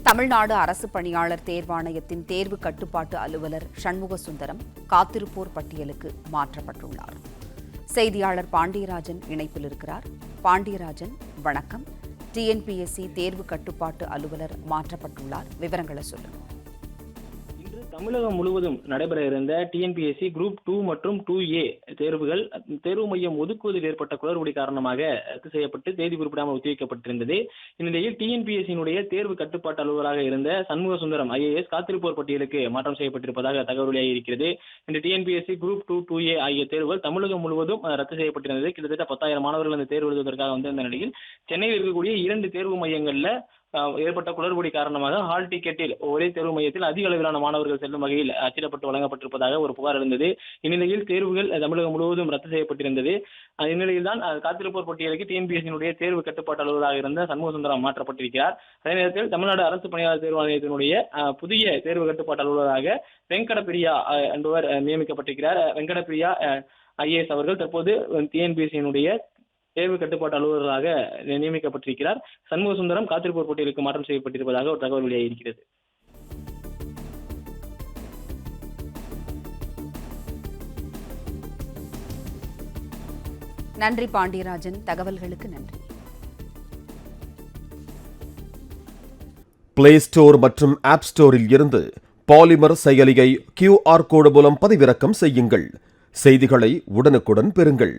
தமிழ்நாடு அரசு பணியாளர் தேர்வாணையத்தின் தேர்வு கட்டுப்பாட்டு அலுவலர் சண்முக சுந்தரம் காத்திருப்போர் பட்டியலுக்கு மாற்றப்பட்டுள்ளார். செய்தியாளர் பாண்டியராஜன் இணைப்பில் இருக்கிறார். பாண்டியராஜன், வணக்கம். டிஎன்பிஎஸ்சி தேர்வு கட்டுப்பாட்டு அலுவலர் மாற்றப்பட்டுள்ளார், விவரங்களை சொல்லுங்கள். தமிழகம் முழுவதும் நடைபெற இருந்த டிஎன்பிஎஸ்சி குரூப் 2 மற்றும் 2A தேர்வுகள் தேர்வு மையம் ஒதுக்குவதில் ஏற்பட்ட குளறுபடி காரணமாக ரத்து செய்யப்பட்டு தேதி குறிப்பிடாமல் ஒத்திவைக்கப்பட்டிருந்தது. இந்நிலையில் டிஎன்பிஎஸ்சியினுடைய தேர்வு கட்டுப்பாட்டு அலுவலராக இருந்த சண்முக சுந்தரம் IAS காத்திருப்போர் பட்டியலுக்கு மாற்றம் செய்யப்பட்டிருப்பதாக தகவல் வெளியாகி இருக்கிறது. இந்த டிஎன்பிஎஸ்சி குரூப் 2, 2A ஆகிய தேர்வுகள் தமிழகம் முழுவதும் ரத்து செய்யப்பட்டிருந்தது. கிட்டத்தட்ட 10,000 மாணவர்கள் இந்த தேர்வு எழுதுவதற்காக வந்திருந்த நிலையில் சென்னையில் இருக்கக்கூடிய 2 தேர்வு மையங்கள்ல ஏற்பட்ட குளறுபடி காரணமாக ஹால் டிக்கெட்டில் ஒரே தேர்வு மையத்தில் அதிக அளவிலான மாணவர்கள் செல்லும் வகையில் அச்சிடப்பட்டு வழங்கப்பட்டிருப்பதாக ஒரு புகார் இருந்தது. இந்நிலையில் தேர்வுகள் தமிழகம் முழுவதும் ரத்து செய்யப்பட்டிருந்தது. இந்நிலையில் தான் காத்திருப்போர் பட்டியலுக்கு டிஎன்பிஎஸ்சியினுடைய தேர்வு கட்டுப்பாட்டு அலுவலராக இருந்த சண்முக சுந்தரம் மாற்றப்பட்டிருக்கிறார். அதே நேரத்தில் தமிழ்நாடு அரசு பணியாளர் தேர்வாணையத்தினுடைய புதிய தேர்வு கட்டுப்பாட்டு அலுவலராக வெங்கடபிரியா என்பவர் நியமிக்கப்பட்டிருக்கிறார். வெங்கடபிரியா IAS அவர்கள் தற்போது டிஎன்பிஎஸ்சியினுடைய தேர்வு கட்டுப்பாட்டு அலுவலராக நியமிக்கப்பட்டிருக்கிறார். சண்முக சுந்தரம் காத்திருப்போர் பட்டியலுக்கு மாற்றம் செய்யப்பட்டிருப்பதாக ஒரு தகவல் வெளியாகியிருக்கிறது. நன்றி பாண்டியராஜன், தகவல்களுக்கு நன்றி. பிளே ஸ்டோர் மற்றும் ஆப் ஸ்டோரில் இருந்து பாலிமர் செயலியை QR கோடு மூலம் பதிவிறக்கம் செய்யுங்கள். செய்திகளை உடனுக்குடன் பெறுங்கள்.